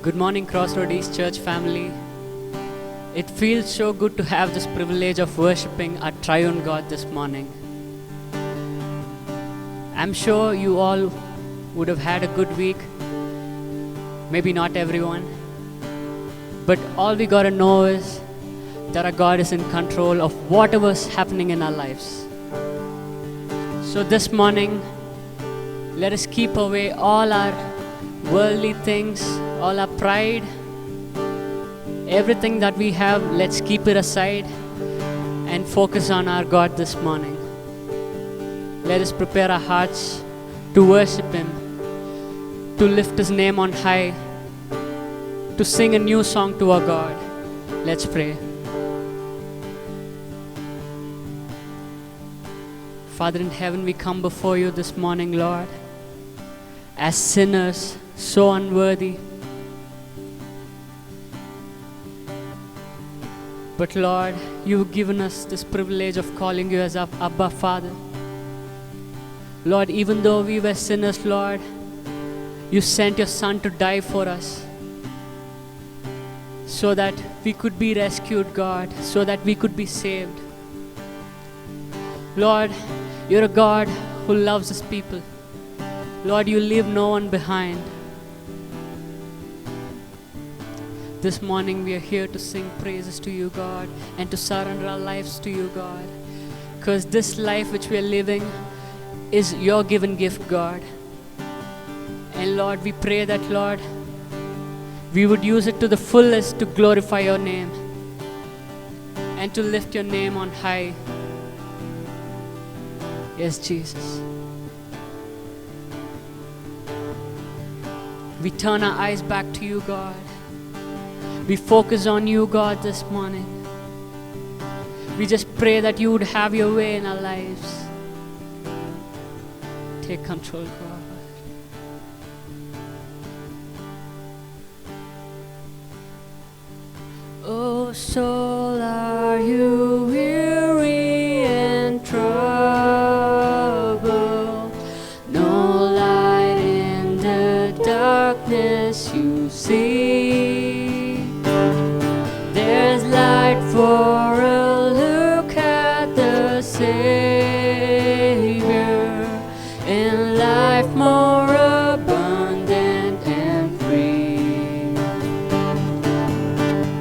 Good morning, Crossroad East Church family. It feels so good to have this privilege of worshiping our triune God this morning. I'm sure you all would have had a good week. Maybe not everyone. But all we gotta know is that our God is in control of whatever's happening in our lives. So this morning, let us keep away all our worldly things, all our pride, everything that we have, let's keep it aside and focus on our God this morning. Let us prepare our hearts to worship Him, to lift His name on high, to sing a new song to our God. Let's pray. Father in heaven, we come before you this morning, Lord, as sinners, so unworthy. But Lord, you've given us this privilege of calling you as our Abba Father. Lord, even though we were sinners, Lord, you sent your Son to die for us so that we could be rescued, God, so that we could be saved. Lord, you're a God who loves His people. Lord, you leave no one behind. This morning we are here to sing praises to you, God, and to surrender our lives to you, God. Because this life which we are living is your given gift, God. And Lord, we pray that, Lord, we would use it to the fullest to glorify your name and to lift your name on high. Yes, Jesus. We turn our eyes back to you, God. We focus on you, God, this morning. We just pray that you would have your way in our lives. Take control, God. Oh, soul, are you weary and troubled? No light in the darkness you see. There's light for a look at the Savior, and life more abundant and free.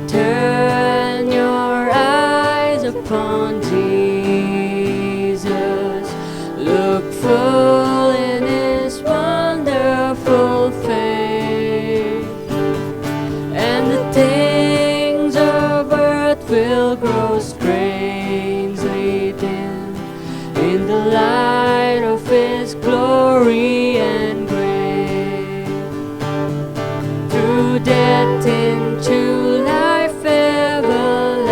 Turn your eyes upon Jesus. Look full in His wonderful face, and the things of earth will grow strangely dim in the light of His glory and grace. Through death into life everlasting,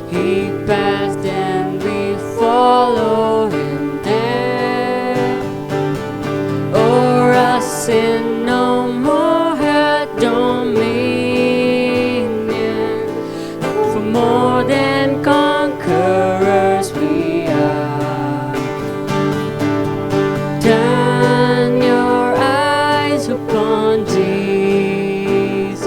He passed and we follow Him there. O'er us sin no more had dominion, for more than conquerors we are. Turn your eyes upon Jesus.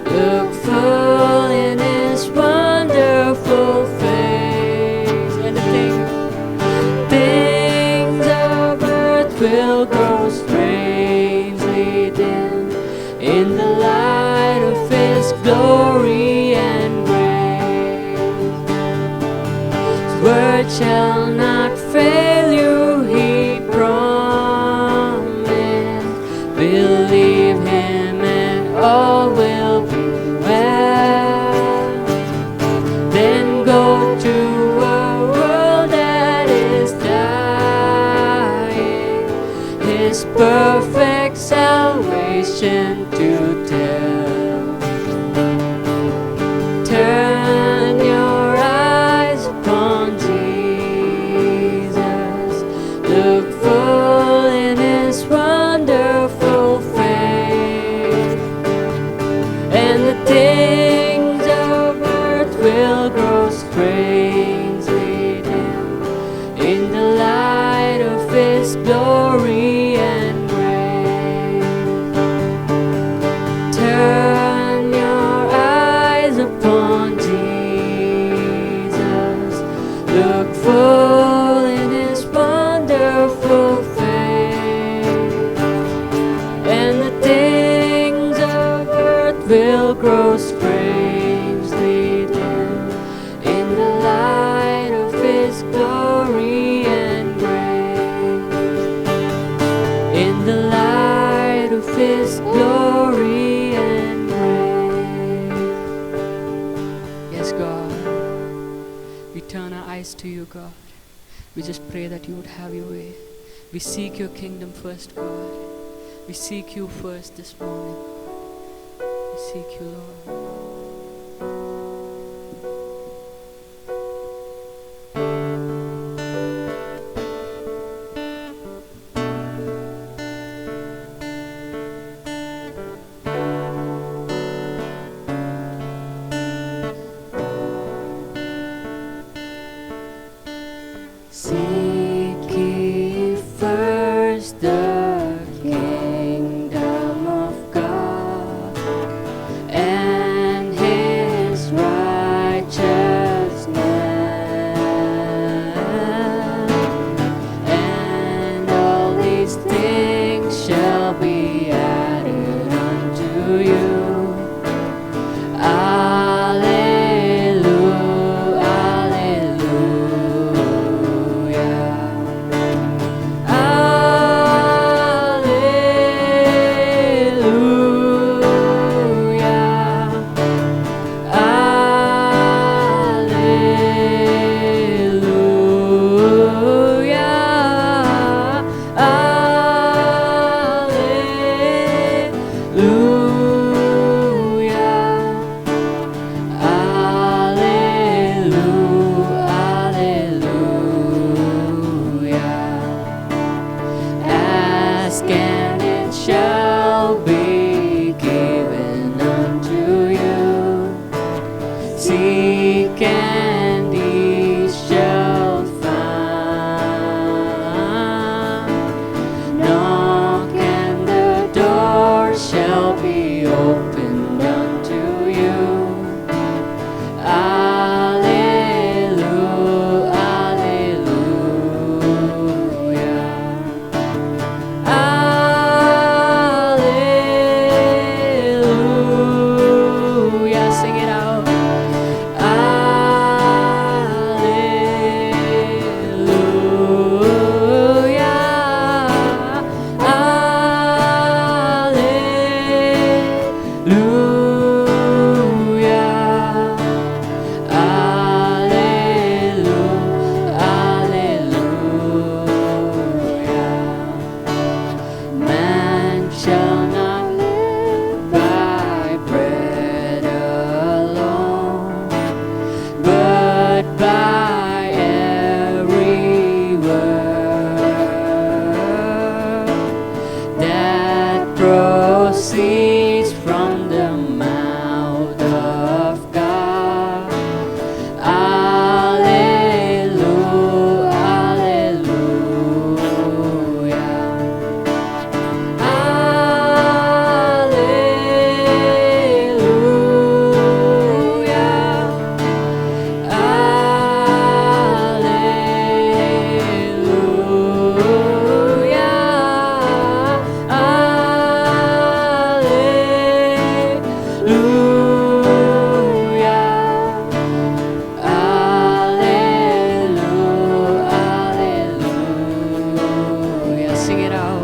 Look full in His wonderful face, and the things of earth will grow strangely dim in the light of His glory and grace. His word shall not fail you, He promised. Believe Him and all will be well. Then go to a world that is dying, His perfect salvation to tell. Turn your eyes upon Jesus. Look full in His wonderful face, and the things of earth will grow strangely dim in the light of His glory and grace. His glory and grace. Yes, God, we turn our eyes to you, God. We just pray that you would have your way. We seek your kingdom first, God. We seek you first this morning. We seek you, Lord. Seek ye first the kingdom of God and His righteousness, and all these things shall be added unto you. Ask and it shall be given unto you. Seek and ye shall find. Knock and the door shall be opened unto you. Proceeds from the mouth of God. Alleluia, alleluia, sing it out.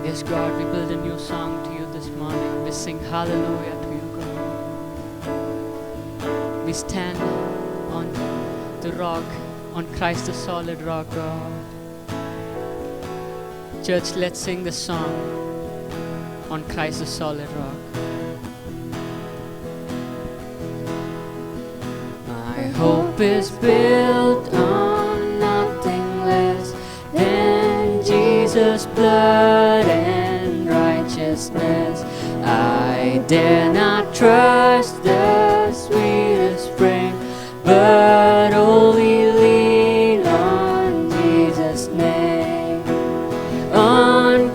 Yes, God, we build a new song to you this morning. We sing hallelujah to you, God. We stand on the rock, on Christ the solid rock, God. Church, let's sing the song on Christ the solid rock. My hope is built on nothing less than Jesus' blood and righteousness. I dare not trust the sweetest frame, but only lean on Jesus' name. On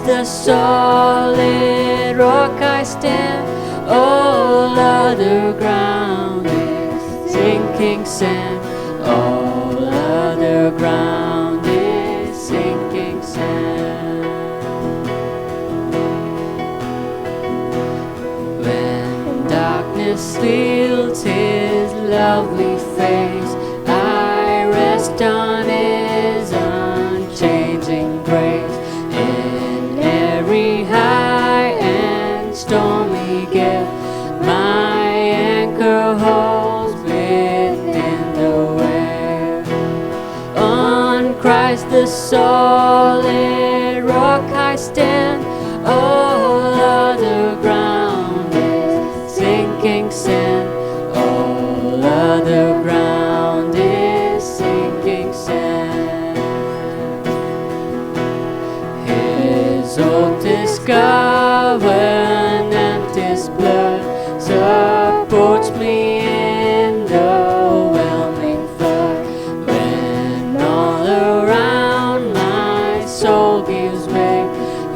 the solid rock I stand. All other ground is sinking sand. All other ground is sinking sand. When darkness veils His lovely face, I rest on His unchanging grace. In every high and stormy gale, my anchor holds within the wave. On Christ the solid rock I stand. All other ground is sinking sand. All other ground is sinking sand. His oath is covenant, His blood supports me in the whelming flood. When all around my soul gives way,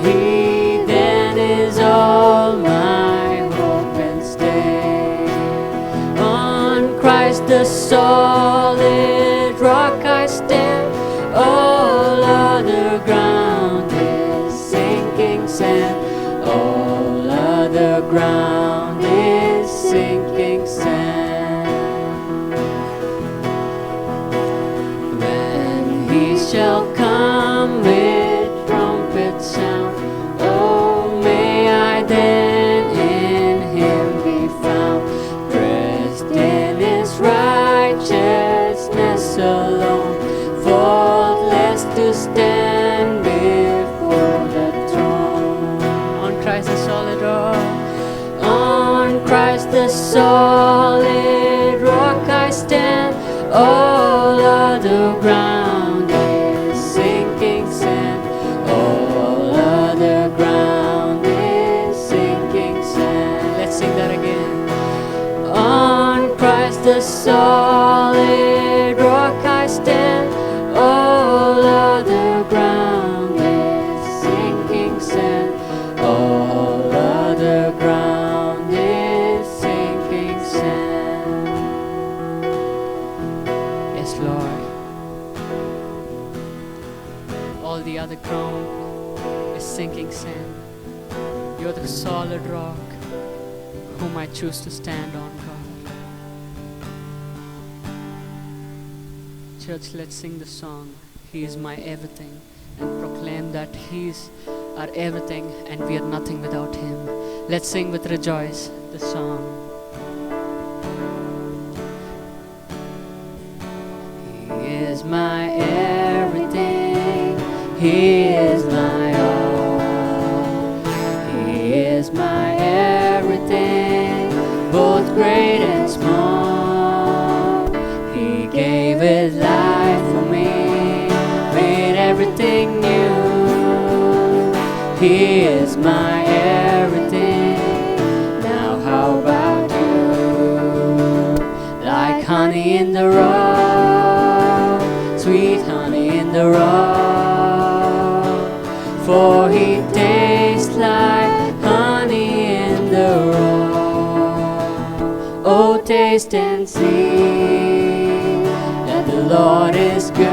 He then is all my hope and stay. On Christ the solid rock I stand. All other ground is sinking sand. All other ground is sinking sand. When He shall come with trumpet sound, oh, may I then in Him be found, dressed in His righteousness alone, faultless to stand before the throne. On Christ the solid rock, on Christ the solid rock I stand. All other ground is sinking sand. All other ground is sinking sand. Let's sing that again. On Christ the solid rock I stand. All other ground is sinking sand. All other ground is sinking sand. Yes, Lord. All the other ground is sinking sand. You're the solid rock whom I choose to stand on, God. Church, let's sing the song, He is my everything, and proclaim that He's our everything and we are nothing without Him. Let's sing with rejoice the song. He is my everything, He is my all. He is my everything, both great and small. He gave His life for me, made everything new. He is my everything. Now how about you? Like honey in the rock, sweet honey in the rock. For He tastes like honey in the rock. Oh, taste and see that the Lord is good.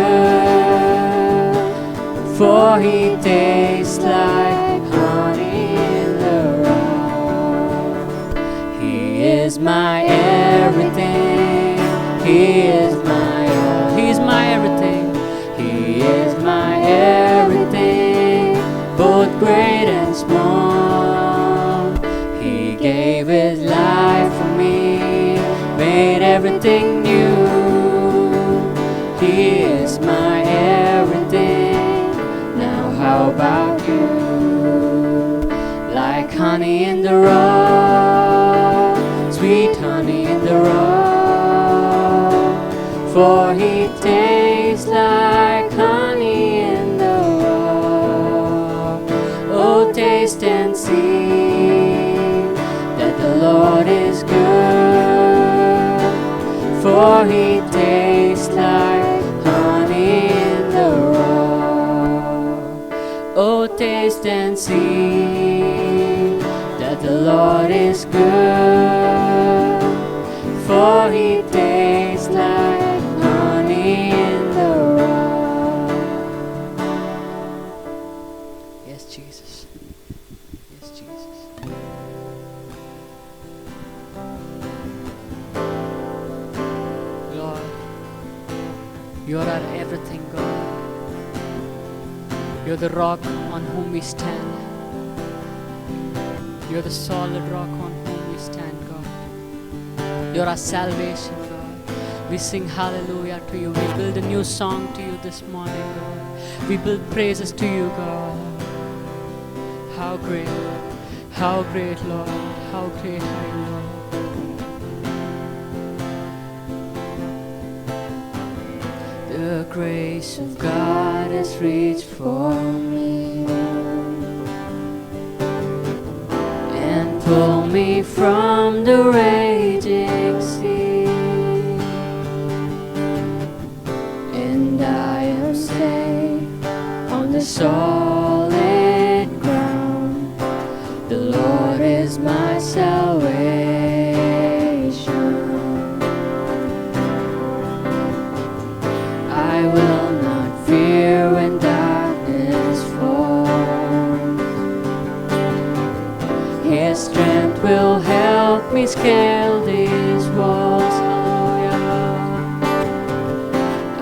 For He tastes like honey in the rock. He is my everything. He is my all. He is my everything. He is my everything, both great and small. He gave His life for me, made everything new. He is my everything. Now how about you? Like honey in the rock, sweet honey in the rock. For He tastes like honey in the rock. Oh, taste and see that the Lord is good. For He tastes like honey in the rock. Oh, taste and see is good, for He tastes like honey in the rock. Yes, Jesus. Yes, Jesus. Lord, You are our everything, God. You're the rock on whom we stand. You're the solid rock on whom we stand, God. You're our salvation, God. We sing hallelujah to You. We build a new song to You this morning, God. We build praises to You, God. How great, Lord. How great are You, Lord. The grace of God has reached for me and pulled me from the raging sea, and I am safe on the solid ground. The Lord is my salvation. I will not fear when darkness falls. His strength will help me scale these walls. Hallelujah.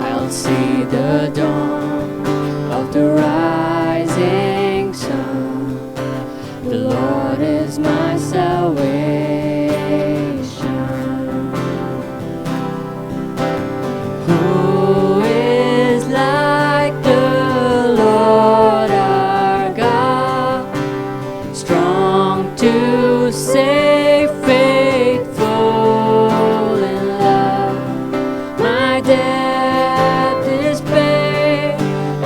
I'll see the dawn of the rising sun. The Lord is my salvation. Who is like the Lord our God, strong to save, faithful in love? My debt is paid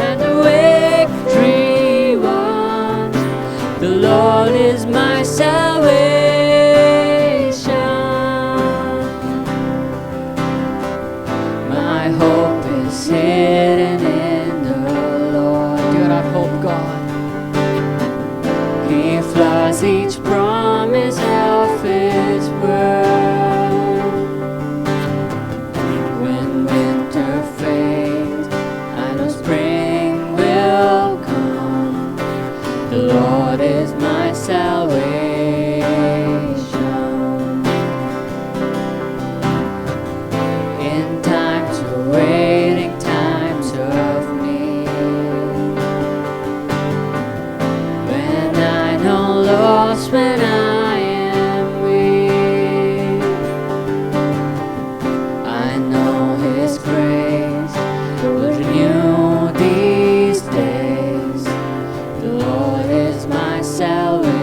and the victory won. The Lord is my salvation. My hope is hidden in the Lord. You're our hope, God. He flies each promise of His word. When winter fades, I know spring will come. The Lord is my salvation. In times of waiting, times of need, when I know lost, when I am weak, I know His grace will renew these days. The Lord is my salvation.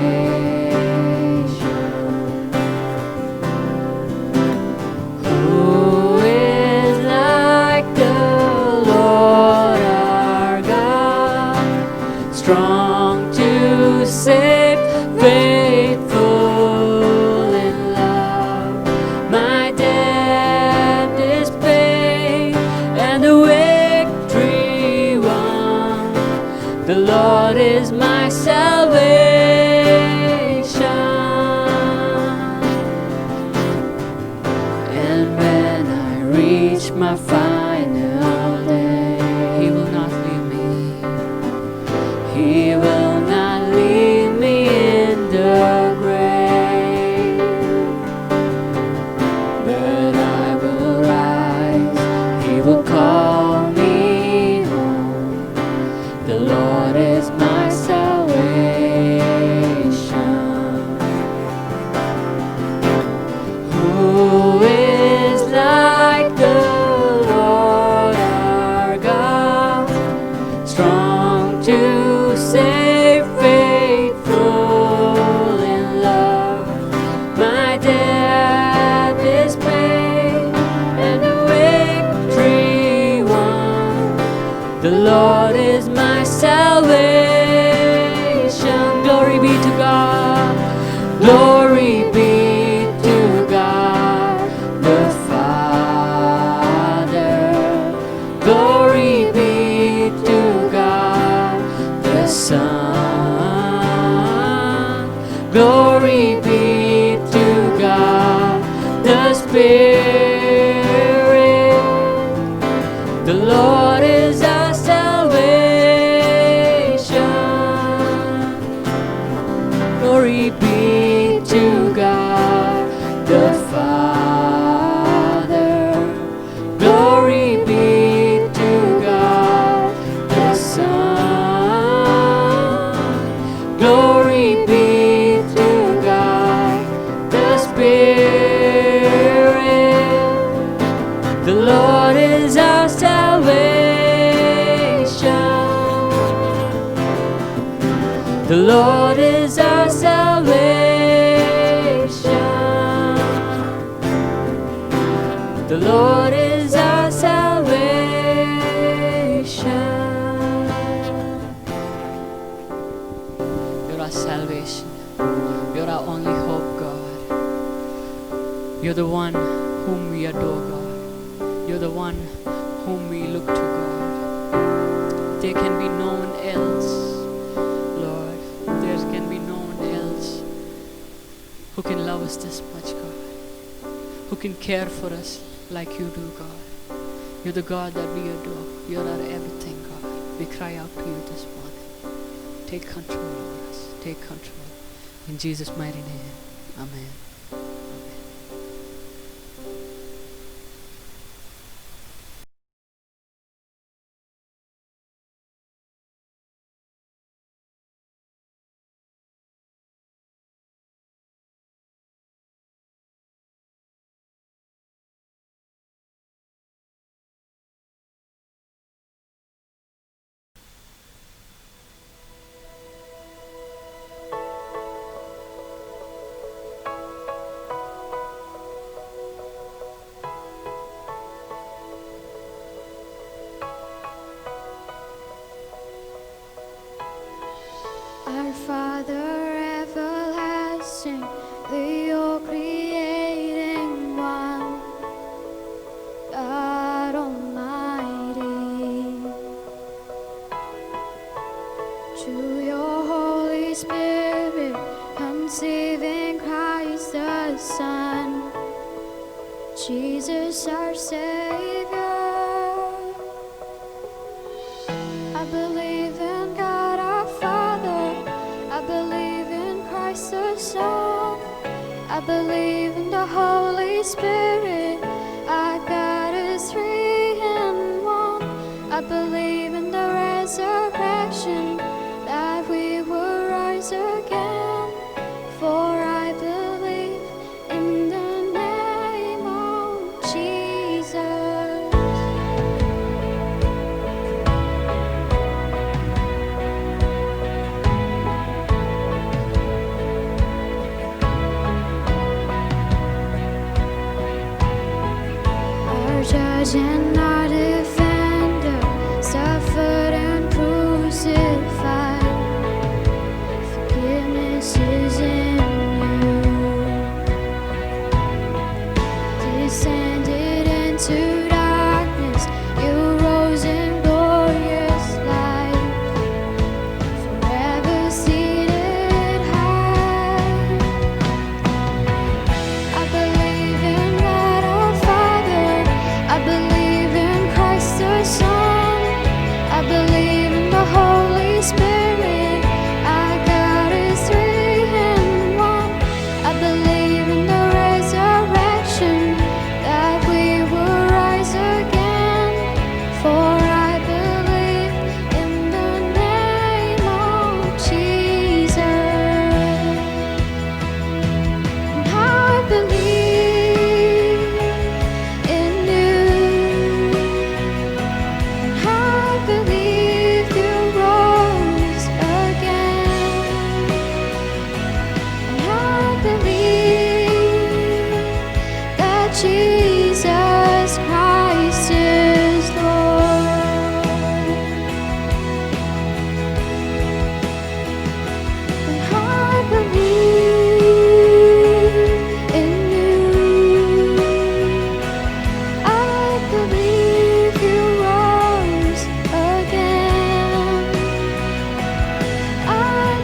Who is like the Lord our God, strong to save, faithful in love? My debt is paid and the victory won. The Lord is my salvation. And when I reach my final day, He will not leave me. He will not leave me in the grave, but I will rise. He will call me home. The Lord is my salvation. Who is like the Lord our God, strong to save, faithful in love? My debt is paid and the victory won. The Lord is my salvation. Glory be to God. Glory be to God the Father. Glory be to God the Son. Glory be The Lord is our salvation. The Lord is our salvation. You're our salvation. You're our only hope, God. You're the one whom we adore, God. You're the one whom we look to, God. There can be no one else, Lord. There can be no one else who can love us this much, God. Who can care for us like you do, God. You're the God that we adore. You're our everything, God. We cry out to you this morning. Take control over us. Take control. In Jesus' mighty name. Amen. Our Father everlasting, the all-creating one, God Almighty, to your Holy Spirit, conceiving Christ the Son, Jesus our Savior. I believe in God our Father, I believe in Christ the Son, I believe in the Holy Spirit, our God is three in one. I believe in the resurrection, that we will rise again, for I believe in the name of Jesus. Our judge and our defender, suffered and crucified. Forgiveness is in you. Descended into darkness, you rose in glorious light. Forever seated high. I believe in God our Father, I believe in Christ the Son, I believe in the Holy Spirit, our God is three in one. I believe in the resurrection, that we will rise again, for I believe in the name of Jesus. And I believe in you, and I believe you rose again, and I believe that Jesus Christ is Lord. And I believe in you, I believe you rose again, I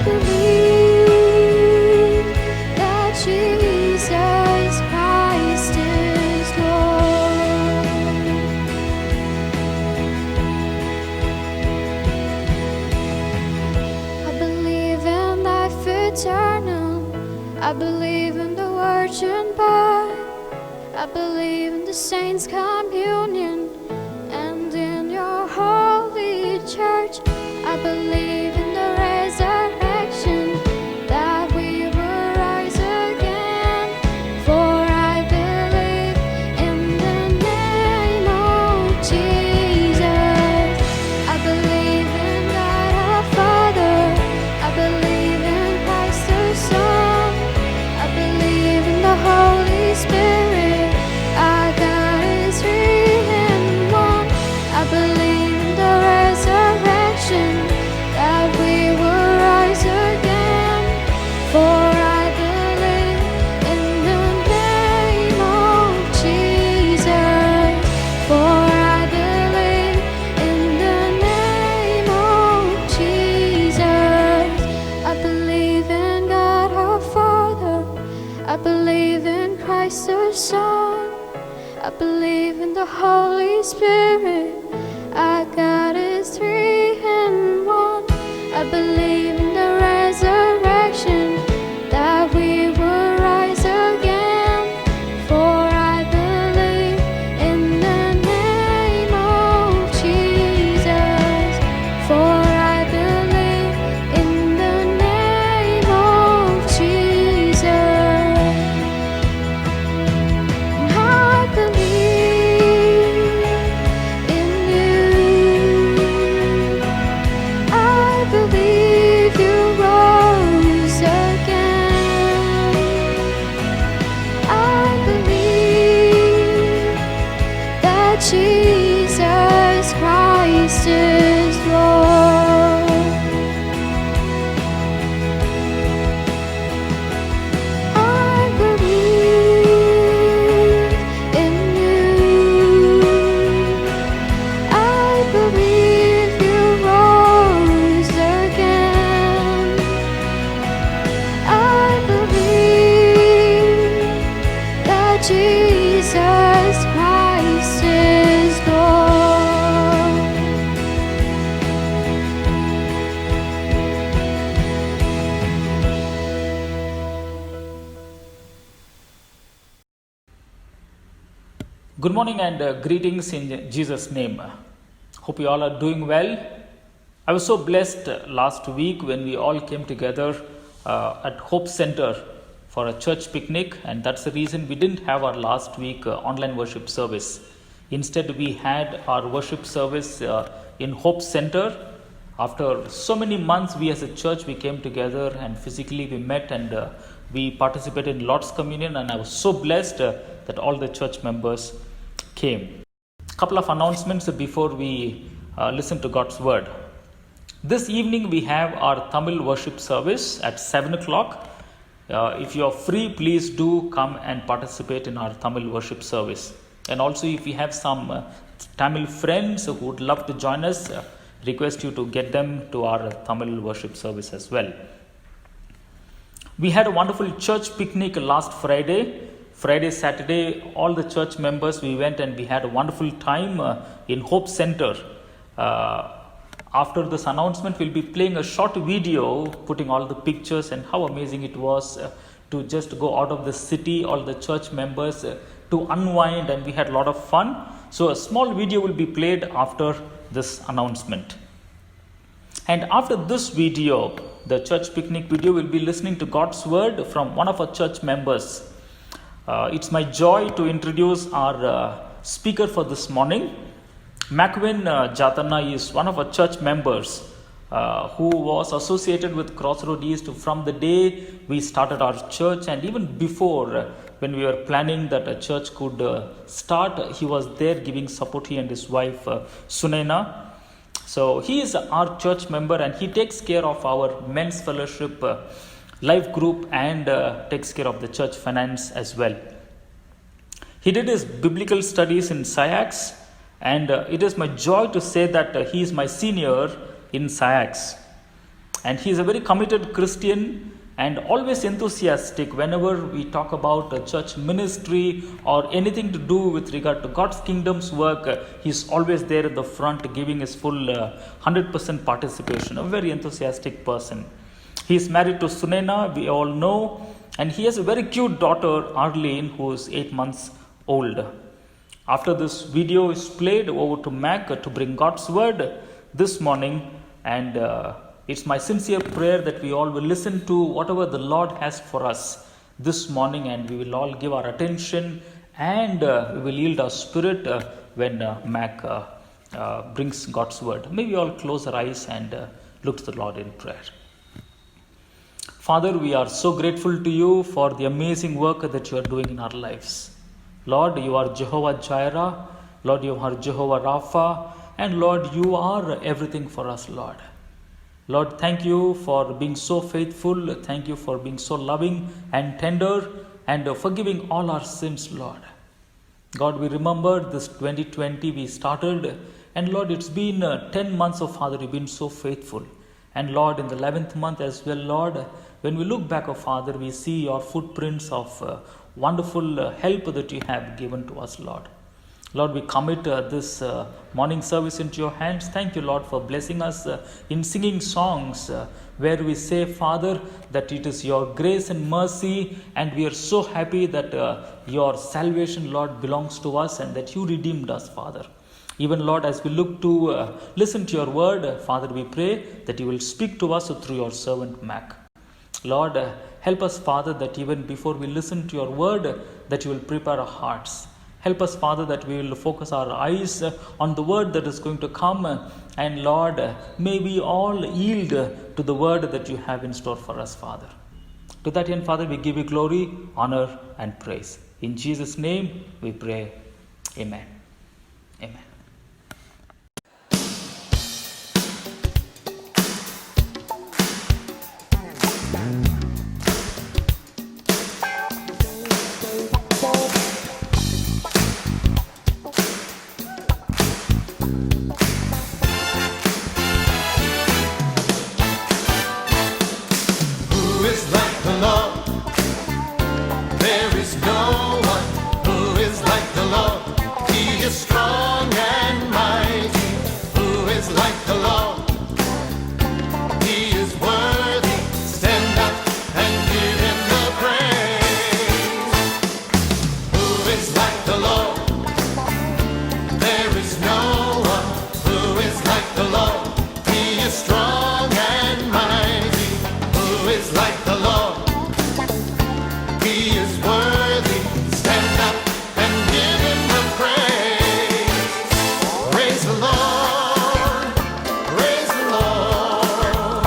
believe that Jesus Christ is Lord. I believe in life eternal, I believe in the virgin birth, I believe in the saints' communion, and in your holy church. I believe in the resurrection, that we will rise again, for I believe in the name of Jesus. I believe in God our Father, I believe Good morning and greetings in Jesus' name. Hope you all are doing well. I was so blessed last week when we all came together at Hope Center for a church picnic, and that's the reason we didn't have our last week online worship service. Instead, we had our worship service in Hope Center. After so many months, we as a church, we came together and physically we met and we participated in Lord's Communion, and I was so blessed that all the church members came. A couple of announcements before we listen to God's Word. This evening we have our Tamil worship service at 7 o'clock. If you are free, please do come and participate in our Tamil worship service. And also if you have some Tamil friends who would love to join us, request you to get them to our Tamil worship service as well. We had a wonderful church picnic last Friday, Saturday. All the church members, we went and we had a wonderful time in Hope Center. After this announcement, we'll be playing a short video, putting all the pictures and how amazing it was to just go out of the city, all the church members to unwind, and we had a lot of fun. So a small video will be played after this announcement. And after this video, the church picnic video, will be listening to God's Word from one of our church members. It's my joy to introduce our speaker for this morning. Macwin Jatana is one of our church members who was associated with Crossroad East from the day we started our church, and even before, when we were planning that a church could start, he was there giving support, he and his wife Sunaina. So he is our church member and he takes care of our men's fellowship life group and takes care of the church finance as well. He did his biblical studies in SAIAX, and it is my joy to say that he is my senior in SAIAX. And he is a very committed Christian and always enthusiastic whenever we talk about church ministry or anything to do with regard to God's kingdom's work. He's always there at the front giving his full 100% participation. A very enthusiastic person. He is married to Sunaina, we all know, and he has a very cute daughter, Arlene, who is 8 months old. After this video is played, over to Mac to bring God's Word this morning, and it's my sincere prayer that we all will listen to whatever the Lord has for us this morning, and we will all give our attention and we will yield our spirit when Mac brings God's Word. May we all close our eyes and look to the Lord in prayer. Father, we are so grateful to you for the amazing work that you are doing in our lives. Lord, you are Jehovah Jireh. Lord, you are Jehovah Rapha. And Lord, you are everything for us, Lord. Lord, thank you for being so faithful. Thank you for being so loving and tender and forgiving all our sins, Lord. God, we remember this 2020 we started, and Lord, it's been 10 months, Father, you've been so faithful. And Lord, in the 11th month as well, Lord, when we look back, Father, we see your footprints of wonderful help that you have given to us, Lord. Lord, we commit this morning service into your hands. Thank you, Lord, for blessing us in singing songs where we say, Father, that it is your grace and mercy, and we are so happy that your salvation, Lord, belongs to us and that you redeemed us, Father. Even, Lord, as we look to listen to your word, Father, we pray that you will speak to us through your servant Mac. Lord, help us, Father, that even before we listen to your word, that you will prepare our hearts. Help us, Father, that we will focus our eyes on the word that is going to come. And Lord, may we all yield to the word that you have in store for us, Father. To that end, Father, we give you glory, honor, and praise. In Jesus' name we pray. Amen. Amen. Who is like the Lord? There is no one who is like the Lord. He is strong is strong and mighty. Who is like the Lord? He is worthy. Stand up and give him the praise. Praise the Lord. Praise the Lord.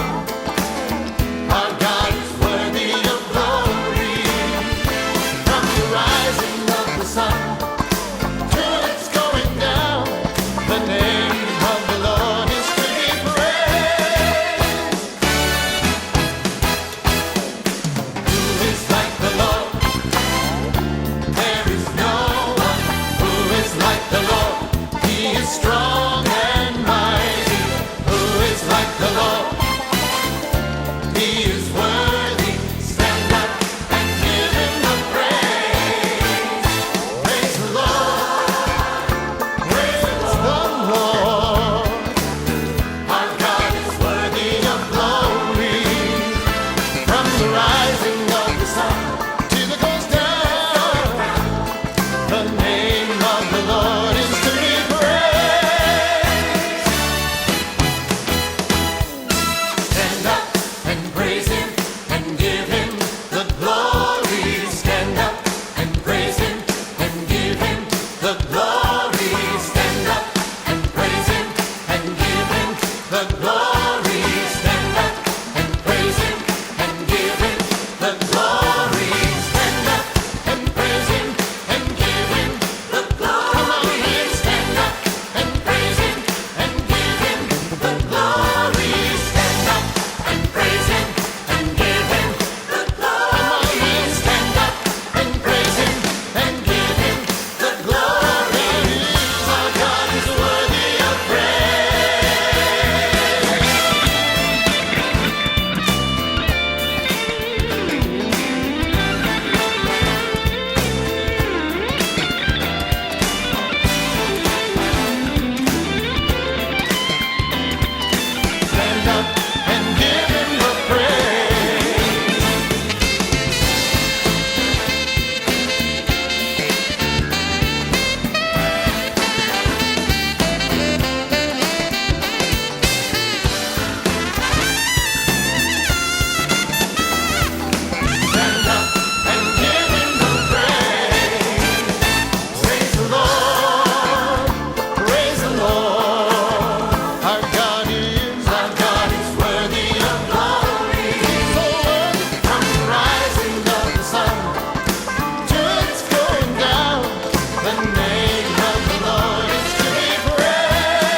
Our God is worthy of glory. From the rising of the sun till it's going down, the name of the Lord is to be praised. Who is like the Lord? There is no one who is like the Lord. He is strong and mighty. Who is like the Lord? He is worthy. Stand up and give him the praise. Praise the Lord. Praise the Lord. Our God is worthy of glory. From the rising of the sun till it goes down, the name of the Lord is to be praised. Stand up and praise him and give him the glory. Stand up and praise him and give him the glory. Stand up and praise him and give him the glory. Stand up and praise him and give him the glory. Stand up and praise him and give him the glory. Stand up and praise him and give him the glory. Stand up and praise him and give him the glory. Stand up and praise him and give him the glory. Our God is worthy of praise. Stand up and give him the praise. Stand up and give him the praise. Praise the Lord. Praise the Lord. Our God is worthy of glory. So worthy. From the rising of the sun till it's going down, the name of the Lord is to be praised.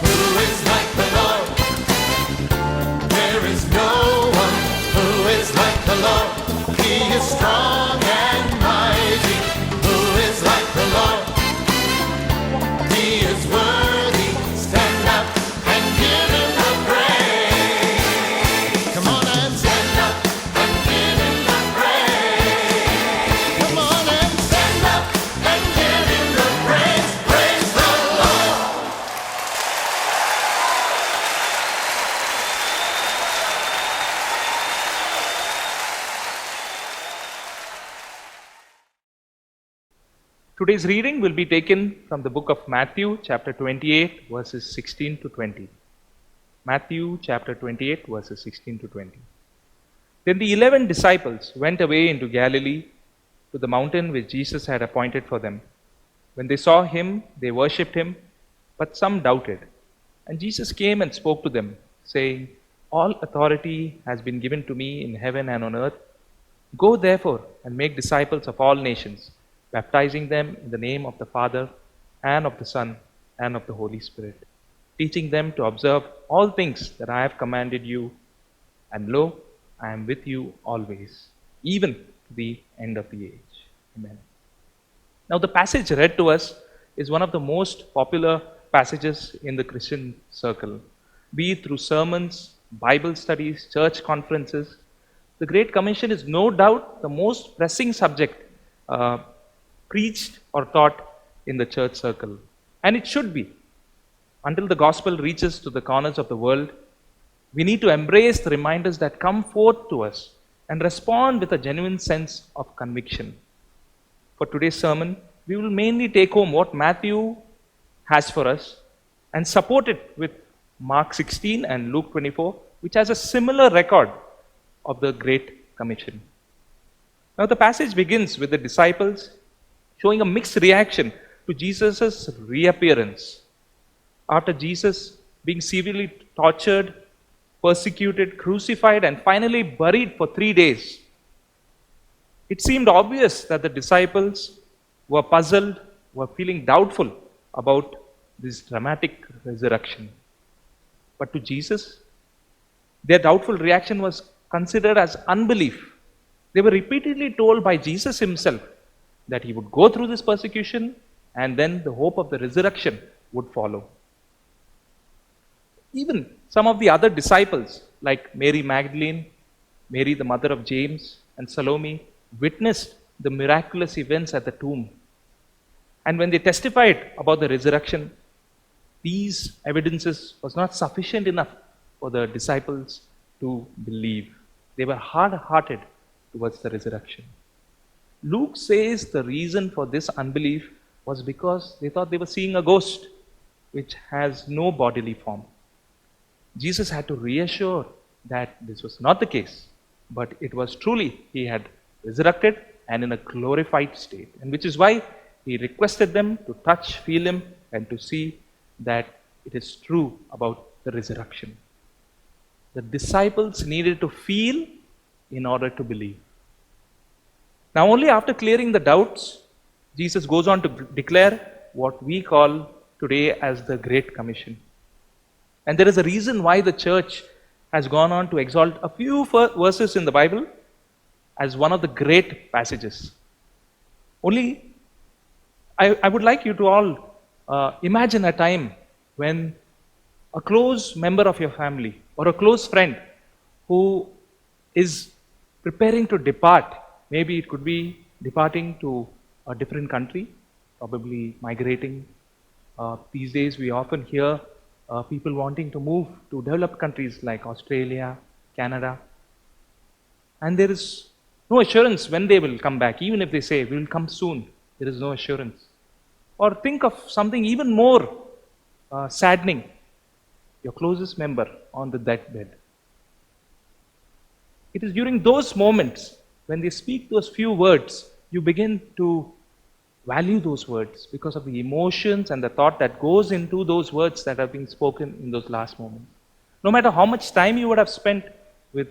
Who is like the Lord? There is no one who is like the Lord. He is strong and mighty. Who is like the Lord? He is worthy. Stand up and give him the praise. Come on and stand up and give him the praise. Come on and stand up and give him the praise. Praise the Lord. Today's reading will be taken from the book of Matthew, chapter 28, verses 16 to 20. Matthew, chapter 28, verses 16 to 20. Then the 11 disciples went away into Galilee to the mountain which Jesus had appointed for them. When they saw him, they worshipped him, but some doubted. And Jesus came and spoke to them, saying, All authority has been given to me in heaven and on earth. Go therefore and make disciples of all nations, baptizing them in the name of the Father and of the Son and of the Holy Spirit, teaching them to observe all things that I have commanded you. And lo, I am with you always, even to the end of the age. Amen. Now, the passage read to us is one of the most popular passages in the Christian circle, be it through sermons, Bible studies, church conferences. The Great Commission is no doubt the most pressing subject preached or taught in the church circle. And it should be. Until the gospel reaches to the corners of the world, we need to embrace the reminders that come forth to us and respond with a genuine sense of conviction. For today's sermon, we will mainly take home what Matthew has for us and support it with Mark 16 and Luke 24, which has a similar record of the Great Commission. Now, the passage begins with the disciples showing a mixed reaction to Jesus' reappearance after Jesus being severely tortured, persecuted, crucified, and finally buried for 3 days. It seemed obvious that the disciples were puzzled, were feeling doubtful about this dramatic resurrection. But to Jesus, their doubtful reaction was considered as unbelief. They were repeatedly told by Jesus himself that he would go through this persecution and then the hope of the resurrection would follow. Even some of the other disciples, like Mary Magdalene, Mary the mother of James, and Salome, witnessed the miraculous events at the tomb. And when they testified about the resurrection, these evidences was not sufficient enough for the disciples to believe. They were hard-hearted towards the resurrection. Luke says the reason for this unbelief was because they thought they were seeing a ghost which has no bodily form. Jesus had to reassure that this was not the case, but it was truly he had resurrected and in a glorified state, and which is why he requested them to touch, feel him, and to see that it is true about the resurrection. The disciples needed to feel in order to believe. Now, only after clearing the doubts, Jesus goes on to declare what we call today as the Great Commission. And there is a reason why the church has gone on to exalt a few verses in the Bible as one of the great passages. Only, I would like you to all imagine a time when a close member of your family or a close friend who is preparing to depart, maybe it could be departing to a different country, probably migrating. These days we often hear people wanting to move to developed countries like Australia, Canada. And there is no assurance when they will come back. Even if they say, we will come soon, there is no assurance. Or think of something even more saddening. Your closest member on the deathbed. It is during those moments when they speak those few words, you begin to value those words because of the emotions and the thought that goes into those words that are being spoken in those last moments. No matter how much time you would have spent with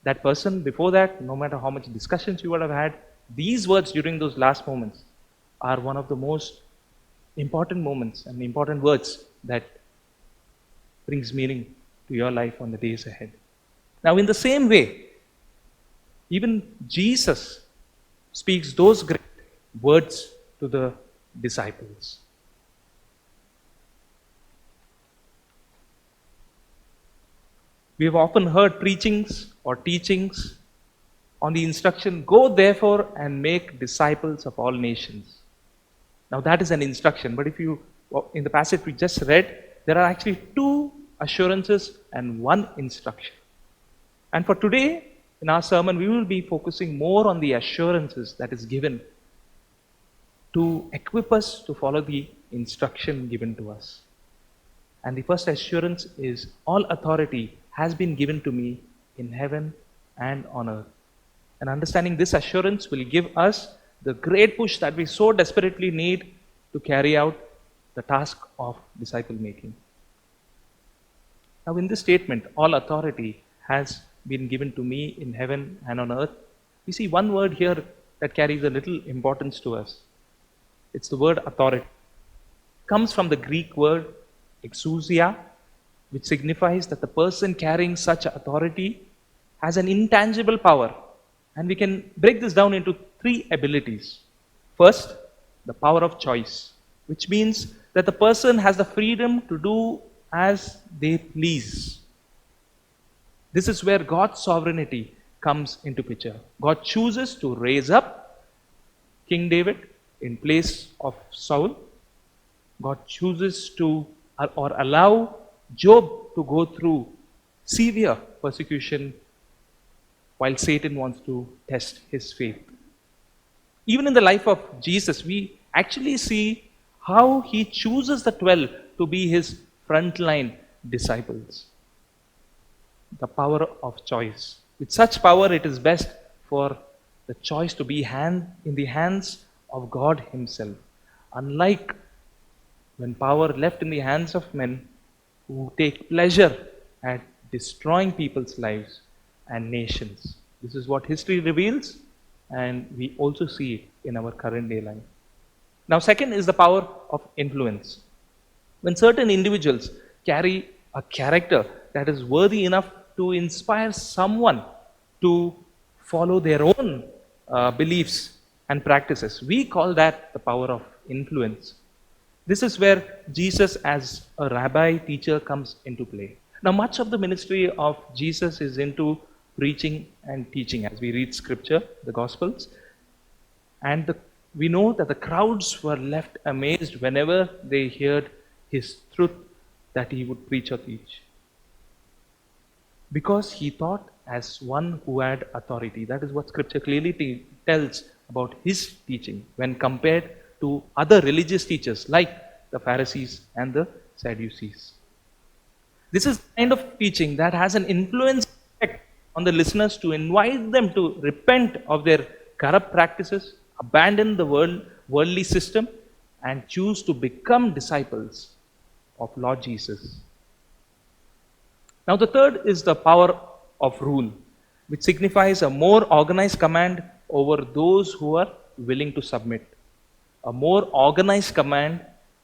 that person before that, no matter how much discussions you would have had, these words during those last moments are one of the most important moments and important words that brings meaning to your life on the days ahead. Now, in the same way, even Jesus speaks those great words to the disciples. We have often heard preachings or teachings on the instruction, go therefore and make disciples of all nations. Now that is an instruction, but if you, in the passage we just read, there are actually two assurances and one instruction. And for today, in our sermon, we will be focusing more on the assurances that is given to equip us to follow the instruction given to us. And the first assurance is, all authority has been given to me in heaven and on earth. And understanding this assurance will give us the great push that we so desperately need to carry out the task of disciple making. Now, in this statement, all authority has been given to me in heaven and on earth, we see one word here that carries a little importance to us. It's the word authority. It comes from the Greek word exousia, which signifies that the person carrying such authority has an intangible power. And we can break this down into three abilities. First, the power of choice, which means that the person has the freedom to do as they please. This is where God's sovereignty comes into picture. God chooses to raise up King David in place of Saul. God chooses to or allow Job to go through severe persecution while Satan wants to test his faith. Even in the life of Jesus, we actually see how he chooses the 12 to be his frontline disciples. The power of choice. With such power, it is best for the choice to be in the hands of God Himself. Unlike when power left in the hands of men who take pleasure at destroying people's lives and nations. This is what history reveals, and we also see it in our current day life. Now, second is the power of influence. When certain individuals carry a character that is worthy enough to inspire someone to follow their own beliefs and practices, we call that the power of influence. This is where Jesus as a rabbi teacher comes into play. Now, much of the ministry of Jesus is into preaching and teaching as we read scripture, the Gospels. And we know that the crowds were left amazed whenever they heard his truth that he would preach or teach. Because he taught as one who had authority. That is what scripture clearly tells about his teaching when compared to other religious teachers like the Pharisees and the Sadducees. This is the kind of teaching that has an influence effect on the listeners to invite them to repent of their corrupt practices, abandon the worldly system, and choose to become disciples of Lord Jesus. Now, the third is the power of rule, which signifies a more organized command over those who are willing to submit. A more organized command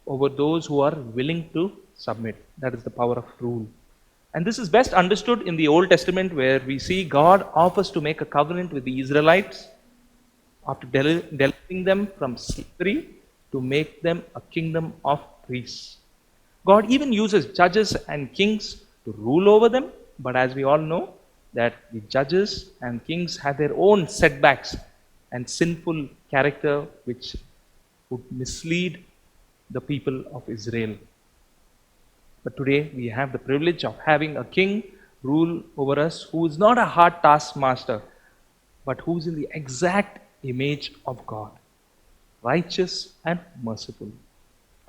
over those who are willing to submit. That is the power of rule. And this is best understood in the Old Testament, where we see God offers to make a covenant with the Israelites after delivering them from slavery to make them a kingdom of priests. God even uses judges and kings to rule over them, but as we all know, that the judges and kings have their own setbacks and sinful character which would mislead the people of Israel. But today we have the privilege of having a king rule over us who is not a hard taskmaster, but who is in the exact image of God, righteous and merciful.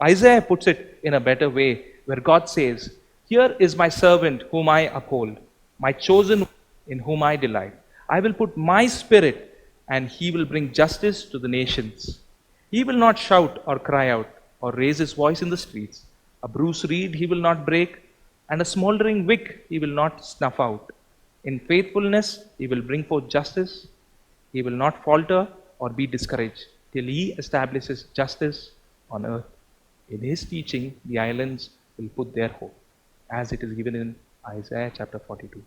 Isaiah puts it in a better way, where God says, "Here is my servant whom I uphold, my chosen in whom I delight. I will put my spirit, and he will bring justice to the nations. He will not shout or cry out or raise his voice in the streets. A bruised reed he will not break, and a smoldering wick he will not snuff out. In faithfulness he will bring forth justice. He will not falter or be discouraged till he establishes justice on earth. In his teaching the islands will put their hope," as it is given in Isaiah chapter 42.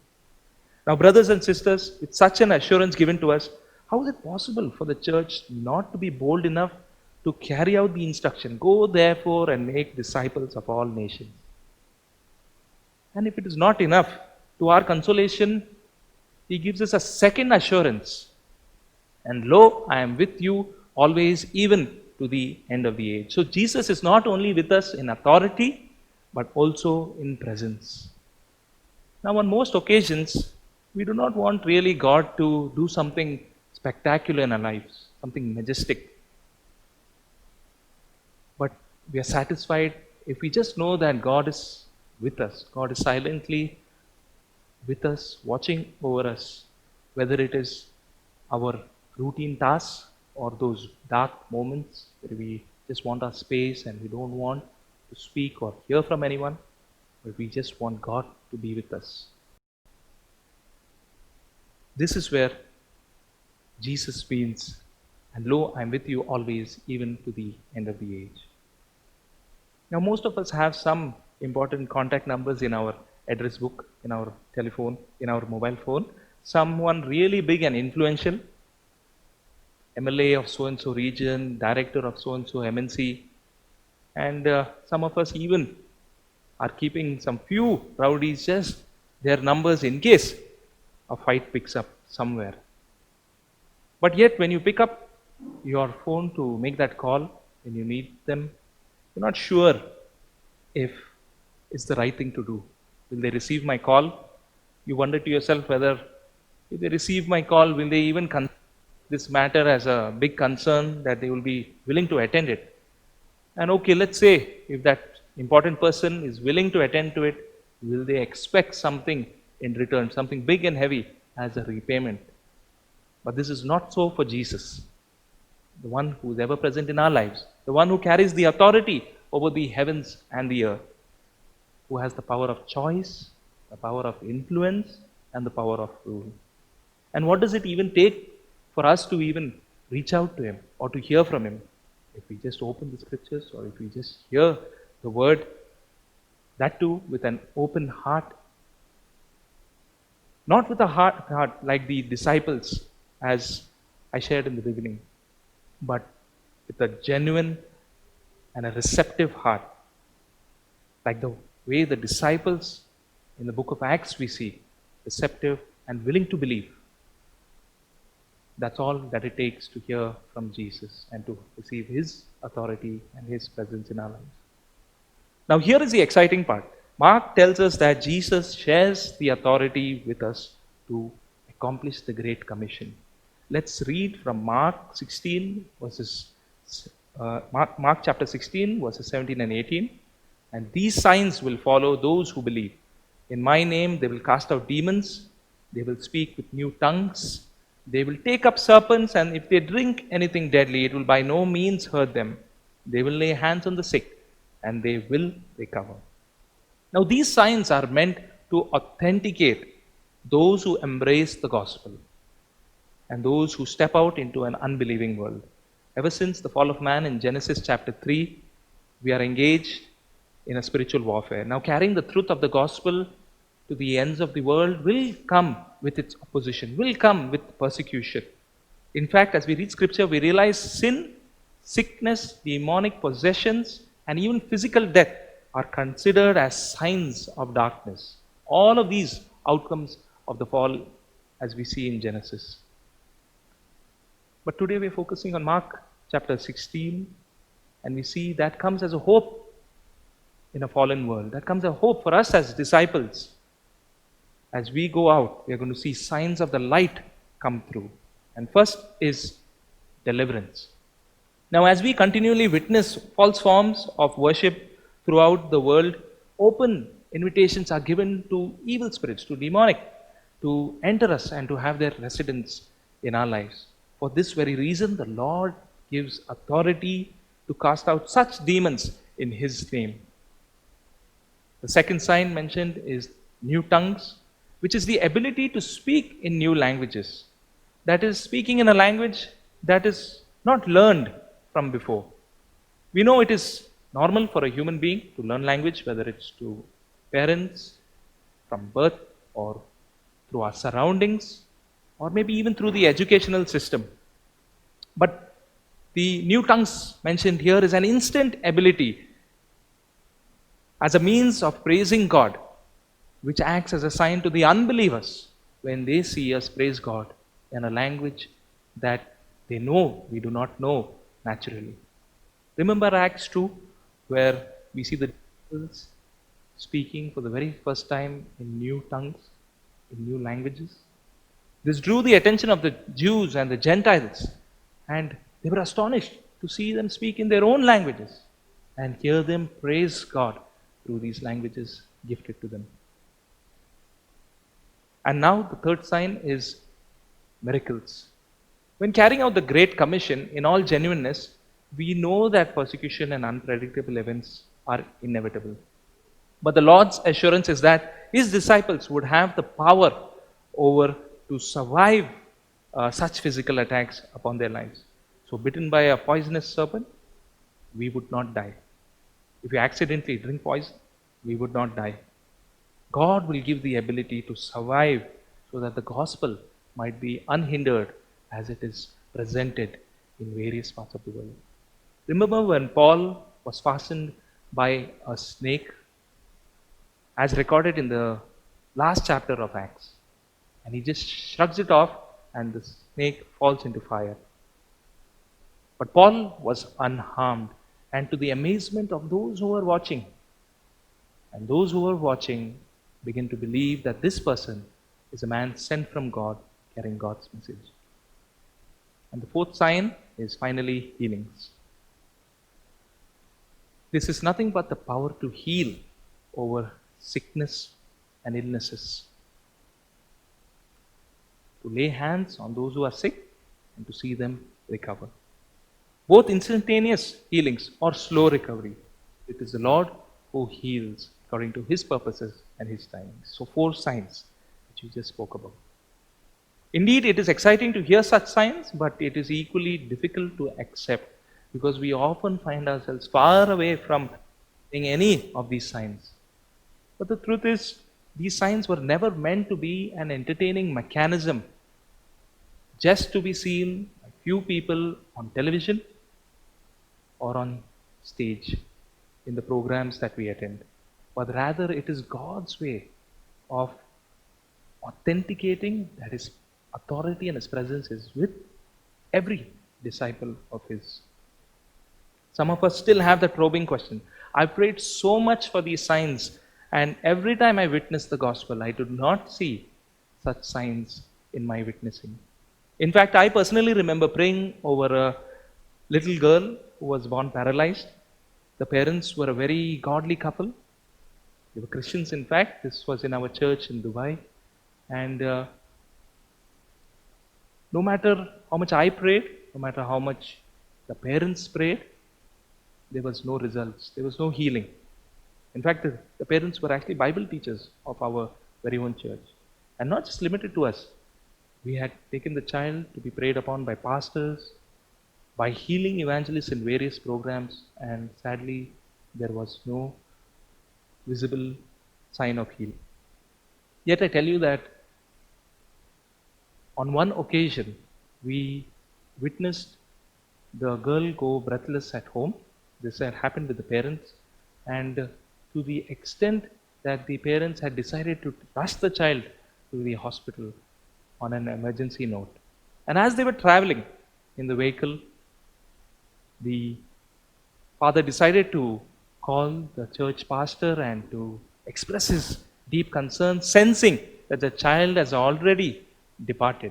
Now, brothers and sisters, with such an assurance given to us, how is it possible for the church not to be bold enough to carry out the instruction, "Go therefore and make disciples of all nations"? And if it is not enough, to our consolation, he gives us a second assurance. "And lo, I am with you always, even to the end of the age." So Jesus is not only with us in authority, but also in presence. Now, on most occasions, we do not want really God to do something spectacular in our lives, something majestic. But we are satisfied if we just know that God is with us. God is silently with us, watching over us, whether it is our routine tasks or those dark moments where we just want our space and we don't want to speak or hear from anyone, but we just want God to be with us. This is where Jesus means, "And lo, I am with you always, even to the end of the age." Now, most of us have some important contact numbers in our address book, in our telephone, in our mobile phone. Someone really big and influential, MLA of so-and-so region, director of so-and-so MNC, and some of us even are keeping some few rowdies, just their numbers in case a fight picks up somewhere. But yet, when you pick up your phone to make that call, when you need them, you're not sure if it's the right thing to do. Will they receive my call? You wonder to yourself whether, if they receive my call, will they even consider this matter as a big concern that they will be willing to attend it? And okay, let's say if that important person is willing to attend to it, will they expect something in return, something big and heavy as a repayment? But this is not so for Jesus, the one who is ever present in our lives, the one who carries the authority over the heavens and the earth, who has the power of choice, the power of influence, and the power of rule. And what does it even take for us to even reach out to Him or to hear from Him? If we just open the scriptures or if we just hear the word, that too with an open heart. Not with a heart like the disciples, as I shared in the beginning, but with a genuine and a receptive heart. Like the way the disciples in the book of Acts we see, receptive and willing to believe. That's all that it takes to hear from Jesus and to receive His authority and His presence in our lives. Now, here is the exciting part. Mark tells us that Jesus shares the authority with us to accomplish the Great Commission. Let's read from Mark 16 verses Mark chapter 16 verses 17 and 18. And these signs will follow those who believe. In my name they will cast out demons. They will speak with new tongues. They will take up serpents, and if they drink anything deadly, it will by no means hurt them. They will lay hands on the sick, and they will recover. Now, these signs are meant to authenticate those who embrace the gospel and those who step out into an unbelieving world. Ever since the fall of man in Genesis chapter 3, we are engaged in a spiritual warfare. Now, carrying the truth of the gospel to the ends of the world will come with its opposition, will come with persecution. In fact, as we read scripture, we realize sin, sickness, demonic possessions, and even physical death are considered as signs of darkness. All of these outcomes of the fall, as we see in Genesis. But today we're focusing on Mark chapter 16, and we see that comes as a hope in a fallen world. That comes as a hope for us as disciples. As we go out, we are going to see signs of the light come through. And first is deliverance. Now, as we continually witness false forms of worship throughout the world, open invitations are given to evil spirits, to demonic, to enter us and to have their residence in our lives. For this very reason, the Lord gives authority to cast out such demons in His name. The second sign mentioned is new tongues, which is the ability to speak in new languages. That is, speaking in a language that is not learned from before. We know it is normal for a human being to learn language, whether it's to parents, from birth, or through our surroundings, or maybe even through the educational system. But the new tongues mentioned here is an instant ability as a means of praising God, which acts as a sign to the unbelievers when they see us praise God in a language that they know we do not know naturally. Remember Acts 2, where we see the disciples speaking for the very first time in new tongues, in new languages. This drew the attention of the Jews and the Gentiles, and they were astonished to see them speak in their own languages and hear them praise God through these languages gifted to them. And now the third sign is miracles. When carrying out the Great Commission in all genuineness, we know that persecution and unpredictable events are inevitable. But the Lord's assurance is that His disciples would have the power over to survive such physical attacks upon their lives. So, bitten by a poisonous serpent, we would not die. If we accidentally drink poison, we would not die. God will give the ability to survive so that the gospel might be unhindered as it is presented in various parts of the world. Remember when Paul was fastened by a snake, as recorded in the last chapter of Acts, and he just shrugs it off and the snake falls into fire. But Paul was unharmed, and to the amazement of those who were watching, and those who were watching begin to believe that this person is a man sent from God carrying God's message. And the fourth sign is finally healings. This is nothing but the power to heal over sickness and illnesses. To lay hands on those who are sick and to see them recover. Both instantaneous healings or slow recovery. It is the Lord who heals according to His purposes and His timings. So 4 signs which you just spoke about. Indeed, it is exciting to hear such signs, but it is equally difficult to accept because we often find ourselves far away from seeing any of these signs. But the truth is, these signs were never meant to be an entertaining mechanism just to be seen by few people on television or on stage in the programs that we attend. But rather, it is God's way of authenticating that His authority and His presence is with every disciple of His. Some of us still have that probing question. I prayed so much for these signs, and every time I witness the gospel, I do not see such signs in my witnessing. In fact, I personally remember praying over a little girl who was born paralyzed. The parents were a very godly couple. They were Christians, in fact. This was in our church in Dubai. And no matter how much I prayed, no matter how much the parents prayed, there was no results. There was no healing. In fact, the parents were actually Bible teachers of our very own church. And not just limited to us. We had taken the child to be prayed upon by pastors, by healing evangelists in various programs, and sadly, there was no visible sign of healing. Yet I tell you that on one occasion, we witnessed the girl go breathless at home. This had happened with the parents, and to the extent that the parents had decided to rush the child to the hospital on an emergency note. And as they were traveling in the vehicle, the father decided to call the church pastor and to express his deep concern, sensing that the child has already departed.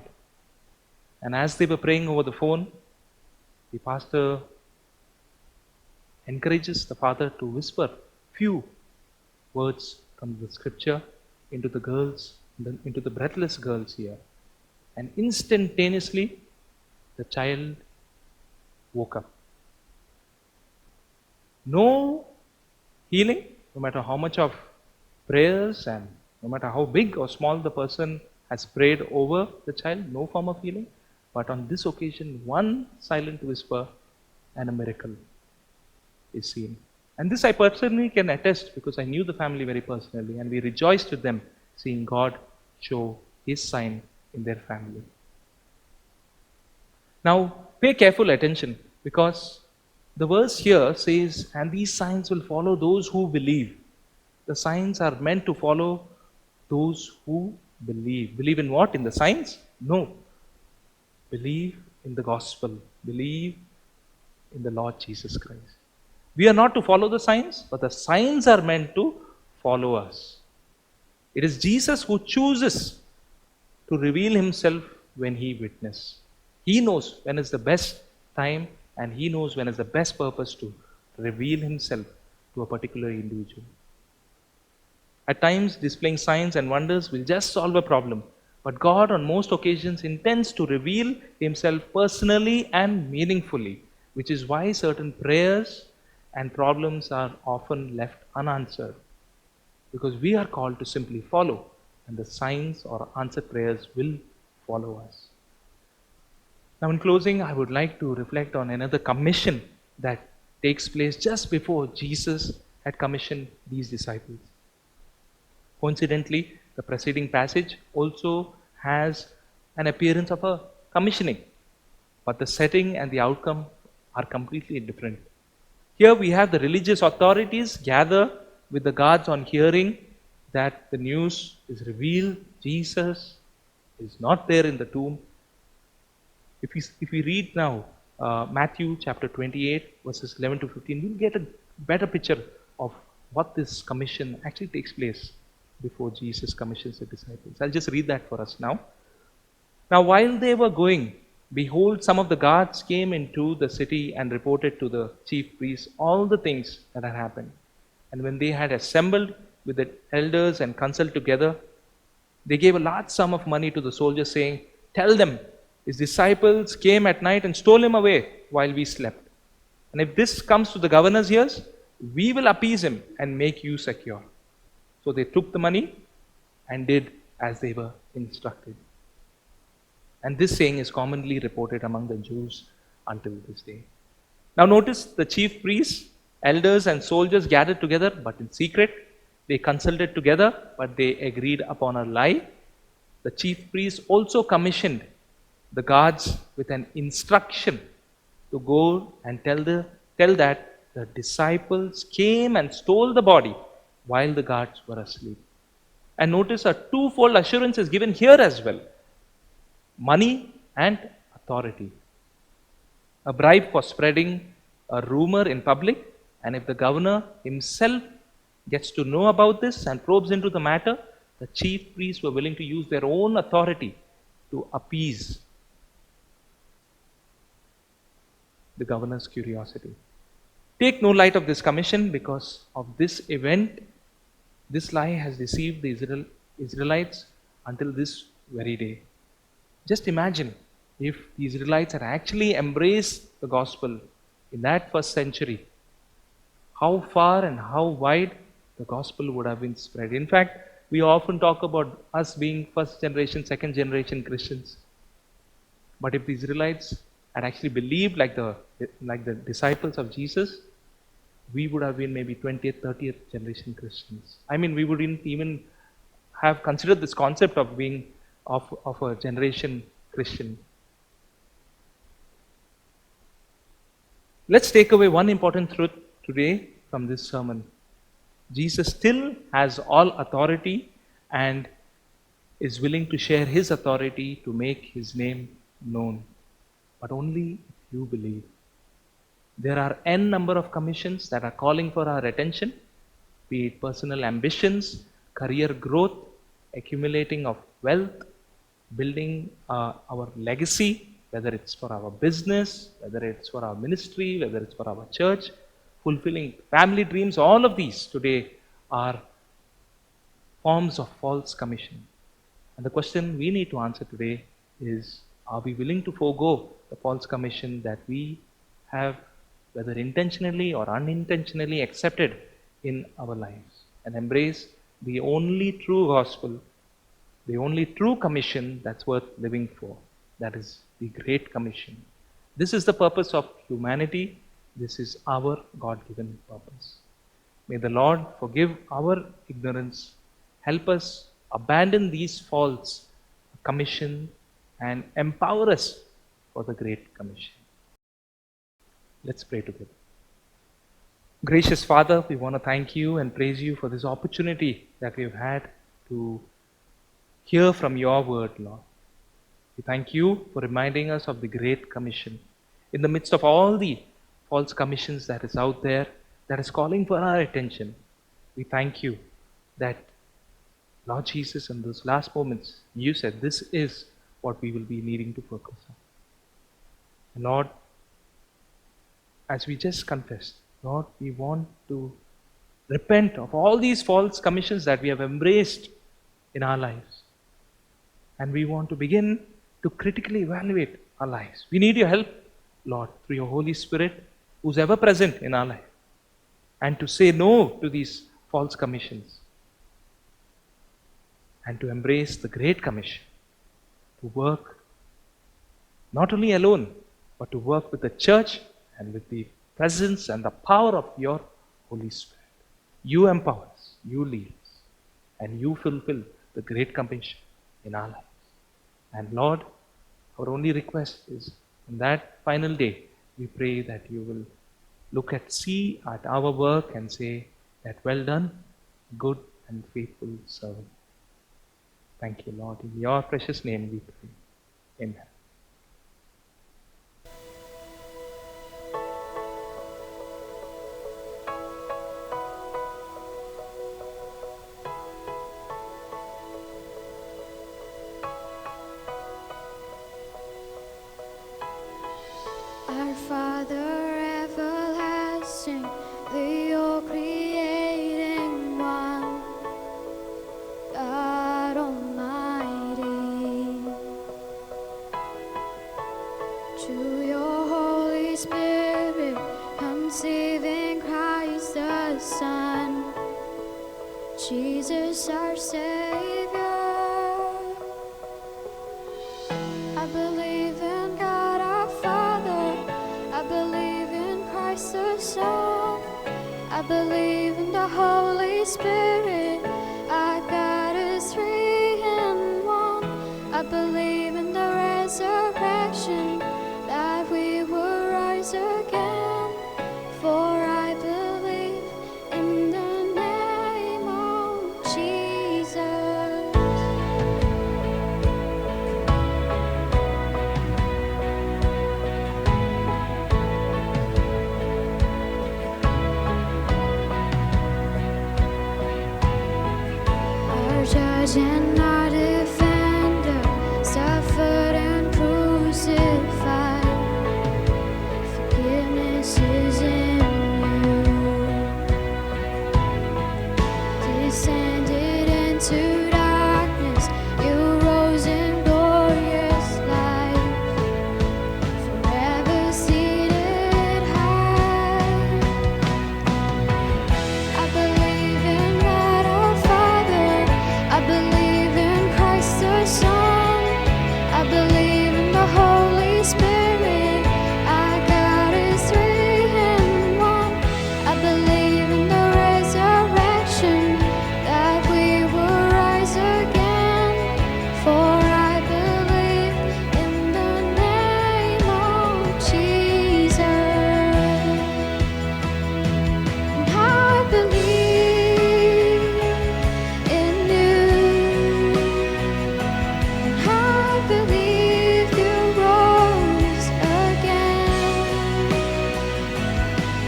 And as they were praying over the phone, the pastor encourages the father to whisper few words from the scripture into the girls, into the breathless girl's ear. And instantaneously, the child woke up. No healing, no matter how much of prayers and no matter how big or small the person has prayed over the child, no form of healing. But on this occasion, one silent whisper and a miracle is seen. And this I personally can attest because I knew the family very personally, and we rejoiced with them seeing God show His sign in their family. Now, pay careful attention because the verse here says, and these signs will follow those who believe. The signs are meant to follow those who believe. Believe in what? In the signs? No. Believe in the gospel. Believe in the Lord Jesus Christ. We are not to follow the signs, but the signs are meant to follow us. It is Jesus who chooses to reveal Himself when He witnesses. He knows when is the best time, and He knows when is the best purpose to reveal Himself to a particular individual. At times, displaying signs and wonders will just solve a problem. But God, on most occasions, intends to reveal Himself personally and meaningfully, which is why certain prayers and problems are often left unanswered. Because we are called to simply follow, and the signs or answered prayers will follow us. Now, in closing, I would like to reflect on another commission that takes place just before Jesus had commissioned these disciples. Coincidentally, the preceding passage also has an appearance of a commissioning, but the setting and the outcome are completely different. Here we have the religious authorities gather with the guards on hearing that the news is revealed, Jesus is not there in the tomb. If we read now Matthew chapter 28 verses 11 to 15, we'll get a better picture of what this commission actually takes place before Jesus commissions the disciples. I'll just read that for us now. Now while they were going Behold, some of the guards came into the city and reported to the chief priests all the things that had happened. And when they had assembled with the elders and consulted together, they gave a large sum of money to the soldiers, saying, "Tell them, his disciples came at night and stole him away while we slept. And if this comes to the governor's ears, we will appease him and make you secure." So they took the money and did as they were instructed. And this saying is commonly reported among the Jews until this day. Now notice the chief priests, elders, and soldiers gathered together, but in secret. They consulted together, but they agreed upon a lie. The chief priests also commissioned the guards with an instruction to go and tell that the disciples came and stole the body while the guards were asleep. And notice a twofold assurance is given here as well: money and authority. A bribe for spreading a rumor in public, and if the governor himself gets to know about this and probes into the matter, the chief priests were willing to use their own authority to appease the governor's curiosity. Take no light of this commission, because of this event, this lie has deceived the Israelites until this very day. Just imagine if the Israelites had actually embraced the gospel in that first century, how far and how wide the gospel would have been spread. In fact, we often talk about us being first generation, second generation Christians. But if the Israelites had actually believed like the disciples of Jesus, we would have been maybe 20th, 30th generation Christians. I mean, we wouldn't even have considered this concept of being of a generation Christian. Let's take away one important truth today from this sermon. Jesus still has all authority and is willing to share his authority to make his name known, but only if you believe. There are n number of commissions that are calling for our attention, be it personal ambitions, career growth, accumulating of wealth, building our legacy, whether it's for our business, whether it's for our ministry, whether it's for our church, fulfilling family dreams. All of these today are forms of false commission. And the question we need to answer today is, are we willing to forego the false commission that we have, whether intentionally or unintentionally, accepted in our lives, and embrace the only true gospel, the only true commission that's worth living for? That is the Great Commission. This is the purpose of humanity. This is our God-given purpose. May the Lord forgive our ignorance, help us abandon these false commission, and empower us for the Great Commission. Let's pray together. Gracious Father, we want to thank you and praise you for this opportunity that we've had to hear from your word, Lord. We thank you for reminding us of the Great Commission. In the midst of all the false commissions that is out there, that is calling for our attention, we thank you that, Lord Jesus, in those last moments, you said this is what we will be needing to focus on. And Lord, as we just confessed, Lord, we want to repent of all these false commissions that we have embraced in our lives. And we want to begin to critically evaluate our lives. We need your help, Lord, through your Holy Spirit, who's ever present in our life, and to say no to these false commissions, and to embrace the Great Commission, to work not only alone, but to work with the church and with the presence and the power of your Holy Spirit. You empower us, you lead us, and you fulfill the Great Commission in our lives. And Lord, our only request is, in that final day, we pray that you will see at our work and say that, well done, good and faithful servant. Thank you, Lord. In your precious name we pray. Amen. Jesus our Savior. I believe in God our Father. I believe in Christ the Son. I believe in the Holy Spirit. Our God is three in one. I believe in the resurrection, that we will rise again. For I believe in the name of Jesus. Our judge and our defender suffered and crucified. Forgiveness is in you. Descended into darkness, you rose in glorious light. Forever seated high. I believe in God our Father. I believe in Christ the Son. I believe in the Holy Spirit. Our God is three in one. I believe in the resurrection, that we will rise again. For I believe in the name of Jesus. And I believe in you. And I believe you rose again.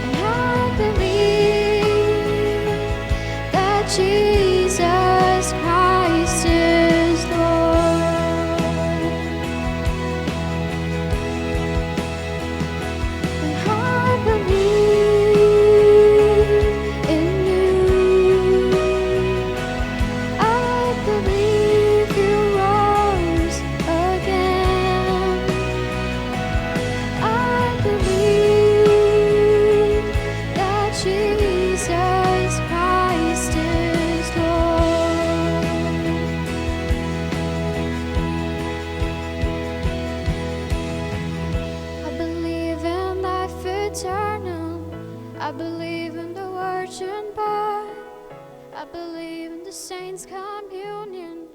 And I believe that Jesus Christ is Lord. And I believe in you. I believe you rose again. I believe that Jesus Christ is Lord. I believe in life eternal. I believe in the virgin birth. I believe in the saints' communion.